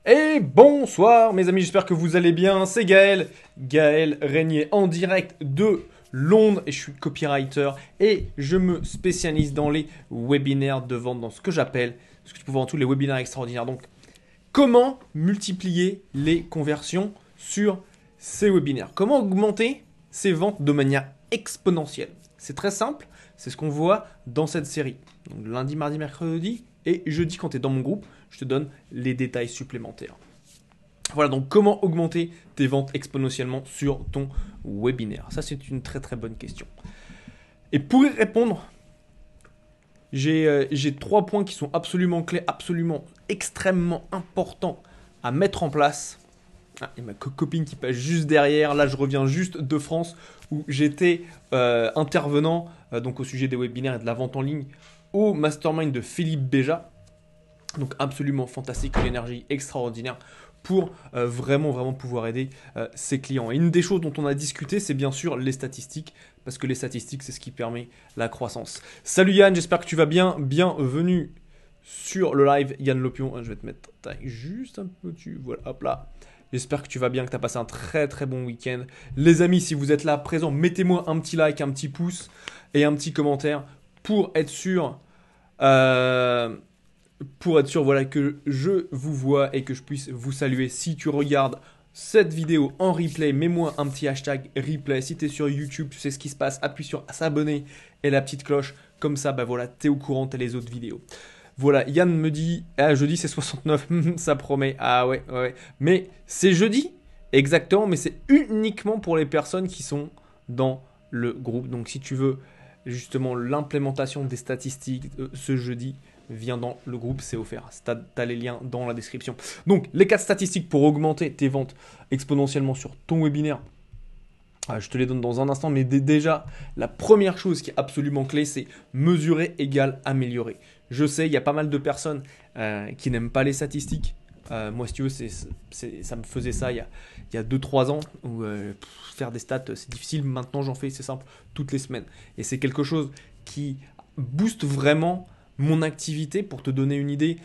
Et bonsoir mes amis, j'espère que vous allez bien, c'est Gaël, Gaël Régnier en direct de Londres et je suis copywriter et je me spécialise dans les webinaires de vente, dans ce que j'appelle, ce que tu peux voir en tout, les webinaires extraordinaires. Donc, comment multiplier les conversions sur ces webinaires? Comment augmenter ces ventes de manière exponentielle? C'est très simple, c'est ce qu'on voit dans cette série. Donc, lundi, mardi, mercredi et jeudi quand tu es dans mon groupe, je te donne les détails supplémentaires. Voilà, donc comment augmenter tes ventes exponentiellement sur ton webinaire? Ça, c'est une très très bonne question. Et pour y répondre, j'ai 3 points qui sont absolument clés, absolument extrêmement importants à mettre en place. Ah, il y a ma copine qui passe juste derrière. Là, je reviens juste de France où j'étais intervenant donc au sujet des webinaires et de la vente en ligne au mastermind de Philippe Béja. Donc absolument fantastique, une énergie extraordinaire pour vraiment pouvoir aider ses clients. Et une des choses dont on a discuté, c'est bien sûr les statistiques, parce que les statistiques, c'est ce qui permet la croissance. Salut Yann, j'espère que tu vas bien. Bienvenue sur le live. Yann Lopion, je vais te mettre juste un peu dessus. Voilà, hop là. J'espère que tu vas bien, que tu as passé un très très bon week-end. Les amis, si vous êtes là présents, mettez-moi un petit like, un petit pouce et un petit commentaire pour être sûr... voilà, que je vous vois et que je puisse vous saluer. Si tu regardes cette vidéo en replay, mets-moi un petit hashtag replay. Si tu es sur YouTube, tu sais ce qui se passe, appuie sur s'abonner et la petite cloche. Comme ça, bah voilà, tu es au courant de les autres vidéos. Voilà, Yann me dit, ah, jeudi c'est 69, ça promet. Ah ouais. Mais c'est jeudi, exactement, mais c'est uniquement pour les personnes qui sont dans le groupe. Donc si tu veux justement l'implémentation des statistiques ce jeudi, viens dans le groupe, c'est offert. Tu as les liens dans la description. Donc, les 4 statistiques pour augmenter tes ventes exponentiellement sur ton webinaire. Je te les donne dans un instant, mais déjà, la première chose qui est absolument clé, c'est mesurer égale améliorer. Je sais, il y a pas mal de personnes qui n'aiment pas les statistiques. Moi, si tu veux, ça me faisait ça il y a 2-3 ans, où faire des stats, c'est difficile. Maintenant, j'en fais, c'est simple, toutes les semaines. Et c'est quelque chose qui booste vraiment mon activité. Pour te donner une idée,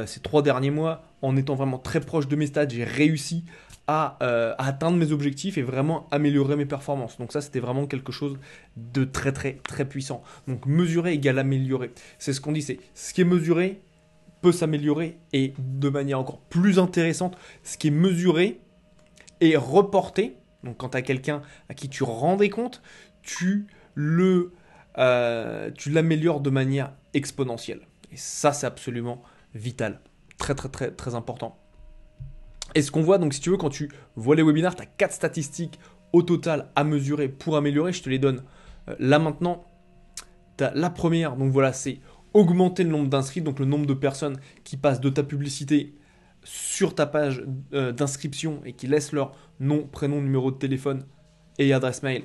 ces 3 derniers mois, en étant vraiment très proche de mes stats, j'ai réussi à atteindre mes objectifs et vraiment améliorer mes performances. Donc ça, c'était vraiment quelque chose de très puissant. Donc mesurer égale améliorer. C'est ce qu'on dit, c'est ce qui est mesuré peut s'améliorer et de manière encore plus intéressante, ce qui est mesuré est reporté. Donc quand tu as quelqu'un à qui tu rends des comptes, tu l'améliores de manière exponentielle. Et ça, c'est absolument vital. Très important. Et ce qu'on voit, donc si tu veux, quand tu vois les webinaires, tu as 4 statistiques au total à mesurer pour améliorer. Je te les donne là maintenant. Tu as la première, donc voilà, c'est augmenter le nombre d'inscrits, donc le nombre de personnes qui passent de ta publicité sur ta page d'inscription et qui laissent leur nom, prénom, numéro de téléphone et adresse mail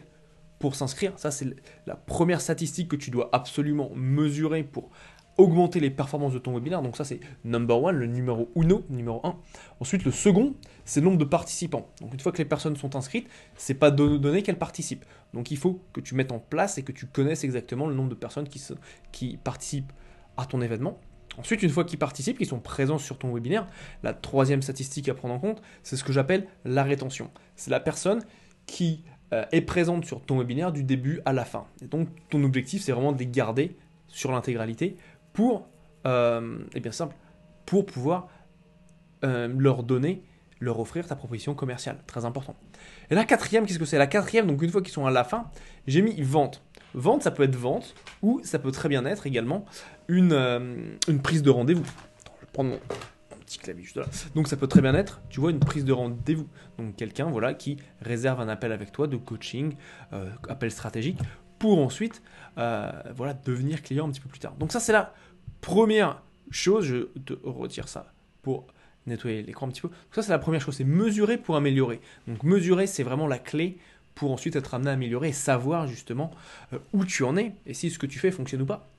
pour s'inscrire. Ça, c'est la première statistique que tu dois absolument mesurer pour augmenter les performances de ton webinaire. Donc ça, c'est number one, le numéro uno, numéro 1. Ensuite, le second, c'est le nombre de participants. Donc une fois que les personnes sont inscrites, c'est pas donné qu'elles participent. Donc il faut que tu mettes en place et que tu connaisses exactement le nombre de personnes qui participent à ton événement. Ensuite, une fois qu'ils participent, qu'ils sont présents sur ton webinaire, la troisième statistique à prendre en compte, c'est ce que j'appelle la rétention. C'est la personne qui est présente sur ton webinaire du début à la fin. Et donc, ton objectif, c'est vraiment de les garder sur l'intégralité pour, bien simple, pour pouvoir leur offrir ta proposition commerciale. Très important. Et la quatrième, qu'est-ce que c'est? La quatrième, donc une fois qu'ils sont à la fin, j'ai mis vente. Vente, ça peut être vente ou ça peut très bien être également une prise de rendez-vous. Attends, je vais prendre mon petit clavier juste là. Donc ça peut très bien être, tu vois, une prise de rendez-vous. Donc quelqu'un, voilà, qui réserve un appel avec toi de coaching, appel stratégique, pour ensuite, voilà, devenir client un petit peu plus tard. Donc ça, c'est la première chose. Je te retire ça pour nettoyer l'écran un petit peu. Donc ça, c'est la première chose, c'est mesurer pour améliorer. Donc mesurer, c'est vraiment la clé pour ensuite être amené à améliorer et savoir justement où tu en es et si ce que tu fais fonctionne ou pas.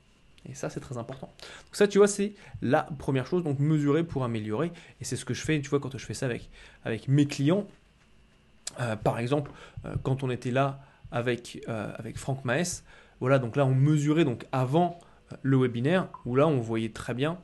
Et ça, c'est très important. Donc ça, tu vois, c'est la première chose. Donc mesurer pour améliorer. Et c'est ce que je fais, tu vois, quand je fais ça avec mes clients. Par exemple, quand on était là avec Franck Maes, voilà, donc là, on mesurait donc avant le webinaire, où là, on voyait très bien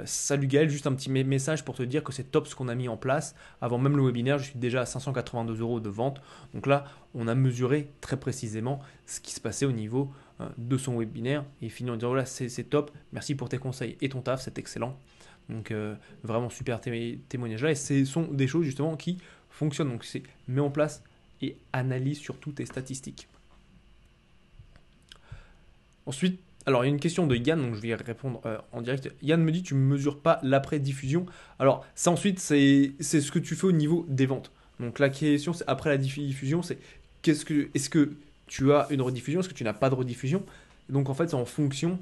Salut Gaël, juste un petit message pour te dire que c'est top ce qu'on a mis en place. Avant même le webinaire, je suis déjà à 582 € de vente. Donc là, on a mesuré très précisément ce qui se passait au niveau de son webinaire et fini en disant voilà, c'est top, merci pour tes conseils et ton taf, c'est excellent. Donc vraiment super témoignage là et ce sont des choses justement qui fonctionnent. Donc c'est mets en place et analyse surtout tes statistiques. Ensuite, alors il y a une question de Yann, donc je vais y répondre en direct. Yann me dit tu ne mesures pas l'après-diffusion. Alors ça ensuite c'est ce que tu fais au niveau des ventes. Donc la question c'est après la diffusion, c'est est-ce que tu as une rediffusion, est-ce que tu n'as pas de rediffusion. Donc en fait c'est en fonction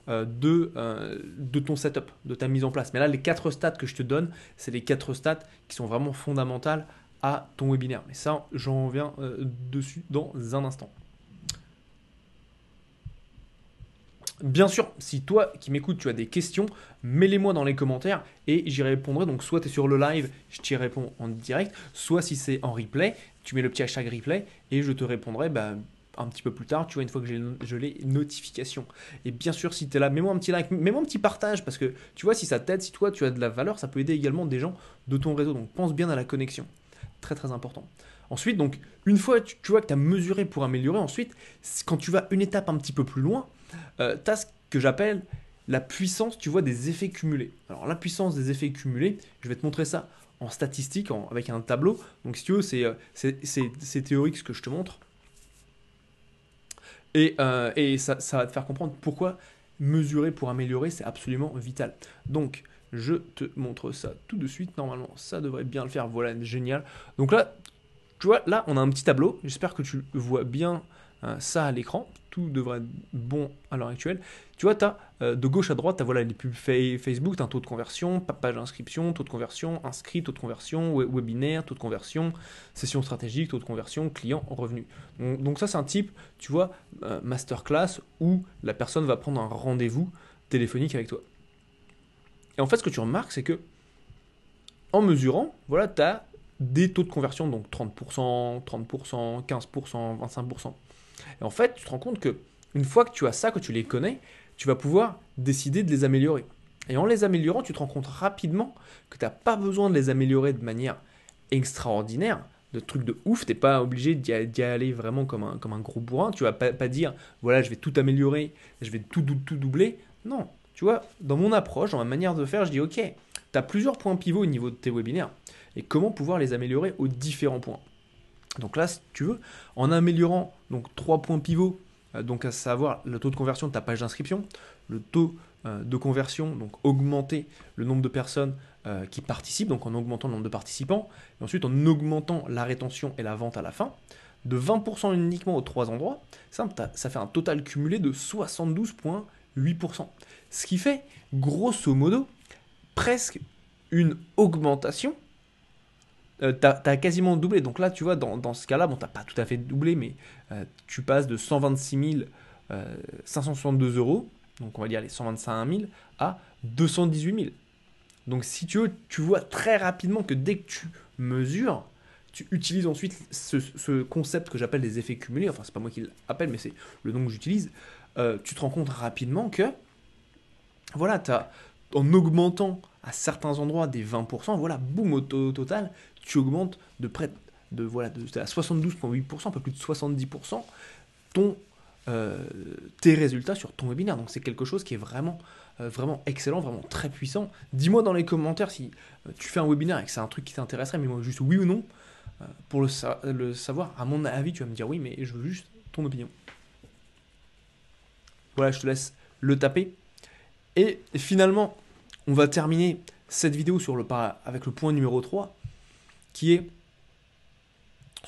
de ton setup, de ta mise en place. Mais là les 4 stats que je te donne, c'est les 4 stats qui sont vraiment fondamentales à ton webinaire. Mais ça j'en reviens dessus dans un instant. Bien sûr, si toi qui m'écoutes, tu as des questions, mets-les-moi dans les commentaires et j'y répondrai. Donc soit tu es sur le live, je t'y réponds en direct, soit si c'est en replay, tu mets le petit hashtag replay et je te répondrai un petit peu plus tard, tu vois, une fois que j'ai les notifications. Et bien sûr, si tu es là, mets-moi un petit like, mets-moi un petit partage parce que tu vois, si ça t'aide, si toi tu as de la valeur, ça peut aider également des gens de ton réseau. Donc pense bien à la connexion. Très très important. Ensuite, donc, une fois tu vois que tu as mesuré pour améliorer, ensuite, quand tu vas une étape un petit peu plus loin, tu as ce que j'appelle la puissance, tu vois, des effets cumulés. Alors la puissance des effets cumulés, je vais te montrer ça en statistique, avec un tableau. Donc si tu veux, c'est théorique ce que je te montre. Et ça va te faire comprendre pourquoi mesurer pour améliorer, c'est absolument vital. Donc, je te montre ça tout de suite. Normalement, ça devrait bien le faire. Voilà, génial. Donc là, tu vois, là, on a un petit tableau. J'espère que tu vois bien ça à l'écran. Tout devrait être bon à l'heure actuelle. Tu vois, tu as de gauche à droite, tu as voilà, les pubs Facebook, tu as un taux de conversion, page d'inscription, taux de conversion, inscrit, taux de conversion, webinaire, taux de conversion, session stratégique, taux de conversion, client, revenu. Donc ça, c'est un type, tu vois, masterclass où la personne va prendre un rendez-vous téléphonique avec toi. Et en fait, ce que tu remarques, c'est que en mesurant, voilà, tu as des taux de conversion, donc 30%, 30%, 15%, 25%. Et en fait, tu te rends compte que une fois que tu as ça, que tu les connais, tu vas pouvoir décider de les améliorer. Et en les améliorant, tu te rends compte rapidement que tu n'as pas besoin de les améliorer de manière extraordinaire, de trucs de ouf. Tu n'es pas obligé d'y aller vraiment comme un gros bourrin. Tu vas pas dire, voilà, je vais tout améliorer, je vais tout doubler. Non, tu vois, dans mon approche, dans ma manière de faire, je dis, ok, tu as plusieurs points pivots au niveau de tes webinaires. Et comment pouvoir les améliorer aux différents points. Donc là, si tu veux, en améliorant donc 3 points pivots, donc à savoir le taux de conversion de ta page d'inscription, le taux de conversion, donc augmenter le nombre de personnes qui participent, donc en augmentant le nombre de participants, et ensuite en augmentant la rétention et la vente à la fin, de 20% uniquement aux 3 endroits, ça fait un total cumulé de 72,8%. Ce qui fait, grosso modo, presque une augmentation. T'as quasiment doublé. Donc là, tu vois, dans ce cas-là, bon, t'as pas tout à fait doublé, mais tu passes de 126 562 €, donc on va dire les 125 000, à 218 000. Donc si tu veux, tu vois très rapidement que dès que tu mesures, tu utilises ensuite ce concept que j'appelle les effets cumulés, enfin c'est pas moi qui l'appelle, mais c'est le nom que j'utilise, tu te rends compte rapidement que, voilà, en augmentant à certains endroits des 20%, voilà, boum, au total, tu augmentes de près à 72,8%, un peu plus de 70%, tes résultats sur ton webinaire. Donc c'est quelque chose qui est vraiment, vraiment excellent, vraiment très puissant. Dis-moi dans les commentaires si tu fais un webinaire et que c'est un truc qui t'intéresserait, mais moi juste oui ou non, pour le savoir. À mon avis, tu vas me dire oui, mais je veux juste ton opinion. Voilà, je te laisse le taper. Et finalement, on va terminer cette vidéo avec le point numéro 3, qui est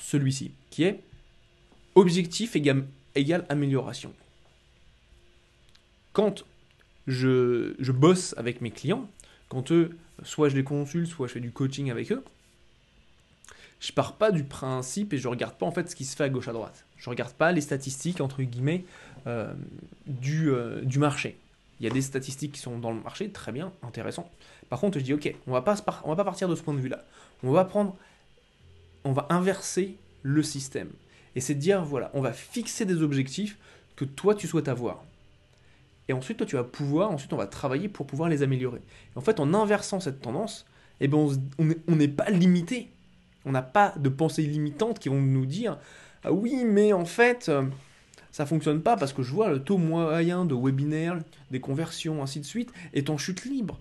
celui-ci, qui est objectif égale amélioration. Quand je bosse avec mes clients, quand soit je les consulte, soit je fais du coaching avec eux, je pars pas du principe et je regarde pas en fait ce qui se fait à gauche à droite. Je regarde pas les statistiques entre guillemets du marché. Il y a des statistiques qui sont dans le marché, très bien, intéressant. Par contre, je dis ok, on va pas partir de ce point de vue-là. On va inverser le système. Et c'est de dire voilà, on va fixer des objectifs que toi tu souhaites avoir. Et ensuite, toi, tu vas pouvoir, ensuite, on va travailler pour pouvoir les améliorer. Et en fait, en inversant cette tendance, eh ben, on n'est pas limité. On n'a pas de pensées limitantes qui vont nous dire ah oui, mais en fait, ça fonctionne pas parce que je vois le taux moyen de webinaire, des conversions, ainsi de suite, est en chute libre.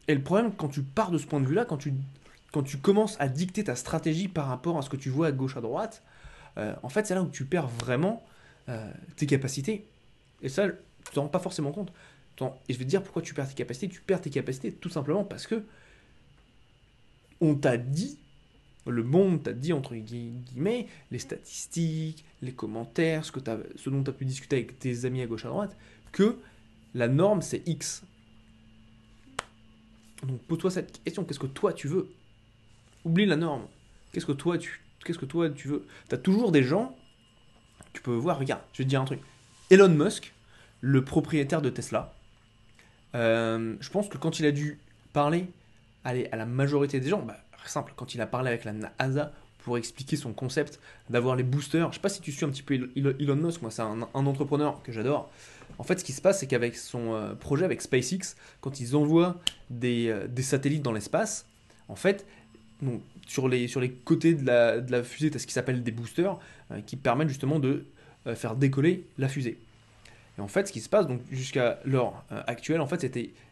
Et le problème, quand tu pars de ce point de vue-là, quand tu commences à dicter ta stratégie par rapport à ce que tu vois à gauche, à droite, en fait, c'est là où tu perds vraiment tes capacités. Et ça, tu t'en rends pas forcément compte. Et je vais te dire pourquoi tu perds tes capacités. Tu perds tes capacités tout simplement parce que on t'a dit, le monde t'a dit, entre guillemets, les statistiques, les commentaires, ce dont tu as pu discuter avec tes amis à gauche, à droite, que la norme, c'est X. Donc pose-toi cette question, qu'est-ce que toi tu veux? Oublie la norme. Qu'est-ce que toi tu veux? Tu as toujours des gens, tu peux voir, regarde, je vais te dire un truc. Elon Musk, le propriétaire de Tesla, je pense que quand il a dû parler à la majorité des gens, bah, simple, quand il a parlé avec la NASA pour expliquer son concept d'avoir les boosters, je sais pas si tu suis un petit peu Elon Musk, moi c'est un entrepreneur que j'adore. En fait, ce qui se passe, c'est qu'avec son projet avec SpaceX, quand ils envoient des satellites dans l'espace, en fait, donc, sur les côtés de la fusée, tu as ce qui s'appelle des boosters, qui permettent justement de faire décoller la fusée. Et en fait, ce qui se passe, donc jusqu'à l'heure actuelle, en fait,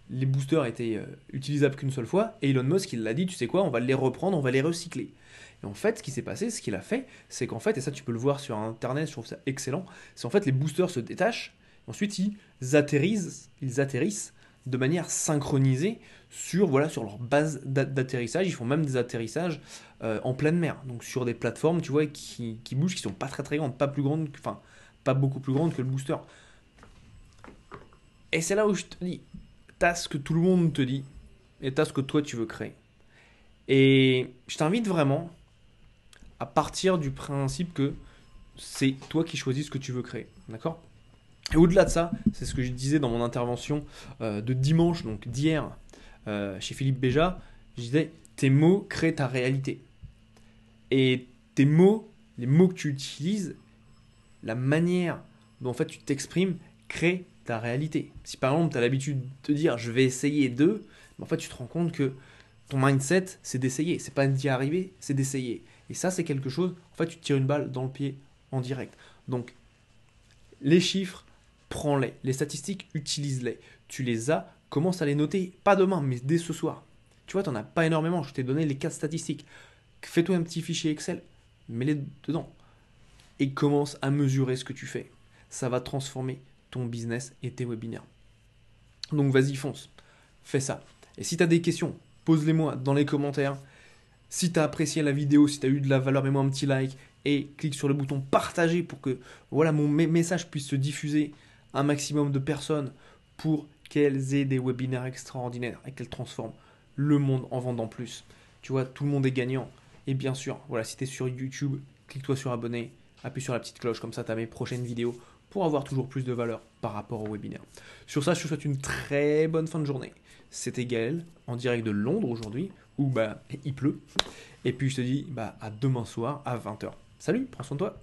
les boosters étaient utilisables qu'une seule fois, et Elon Musk, il l'a dit, tu sais quoi, on va les reprendre, on va les recycler. Et en fait, ce qui s'est passé, ce qu'il a fait, c'est qu'en fait, et ça tu peux le voir sur Internet, je trouve ça excellent, c'est en fait les boosters se détachent, ensuite ils atterrissent de manière synchronisée sur leur base d'atterrissage. Ils font même des atterrissages en pleine mer, donc sur des plateformes, tu vois, qui bougent, qui sont pas très très grandes, pas plus grandes, enfin, pas beaucoup plus grandes que le booster. Et c'est là où je te dis, t'as ce que tout le monde te dit, et t'as ce que toi tu veux créer. Et je t'invite vraiment à partir du principe que c'est toi qui choisis ce que tu veux créer. D'accord? Et au-delà de ça, c'est ce que je disais dans mon intervention de dimanche, donc d'hier, chez Philippe Béja, je disais, tes mots créent ta réalité. Et tes mots, les mots que tu utilises, la manière dont en fait tu t'exprimes, crée ta réalité. Si par exemple tu as l'habitude de te dire je vais essayer de, en fait tu te rends compte que ton mindset c'est d'essayer, c'est pas d'y arriver, c'est d'essayer. Et ça c'est quelque chose, en fait tu te tires une balle dans le pied en direct. Donc les chiffres, prends-les. Les statistiques, utilise-les. Tu les as, commence à les noter, pas demain, mais dès ce soir. Tu vois, tu n'en as pas énormément, je t'ai donné les 4 statistiques. Fais-toi un petit fichier Excel, mets-les dedans. Et commence à mesurer ce que tu fais. Ça va transformer ton business et tes webinaires. Donc vas-y, fonce. Fais ça. Et si tu as des questions, pose-les-moi dans les commentaires. Si tu as apprécié la vidéo, si tu as eu de la valeur, mets-moi un petit like et clique sur le bouton partager pour que mon message puisse se diffuser à un maximum de personnes pour qu'elles aient des webinaires extraordinaires et qu'elles transforment le monde en vendant plus. Tu vois, tout le monde est gagnant. Et bien sûr, voilà, si tu es sur YouTube, clique-toi sur abonner, appuie sur la petite cloche, comme ça tu as mes prochaines vidéos pour avoir toujours plus de valeur par rapport au webinaire. Sur ça, je te souhaite une très bonne fin de journée. C'était Gaël, en direct de Londres aujourd'hui, où il pleut. Et puis je te dis à demain soir à 20h. Salut, prends soin de toi.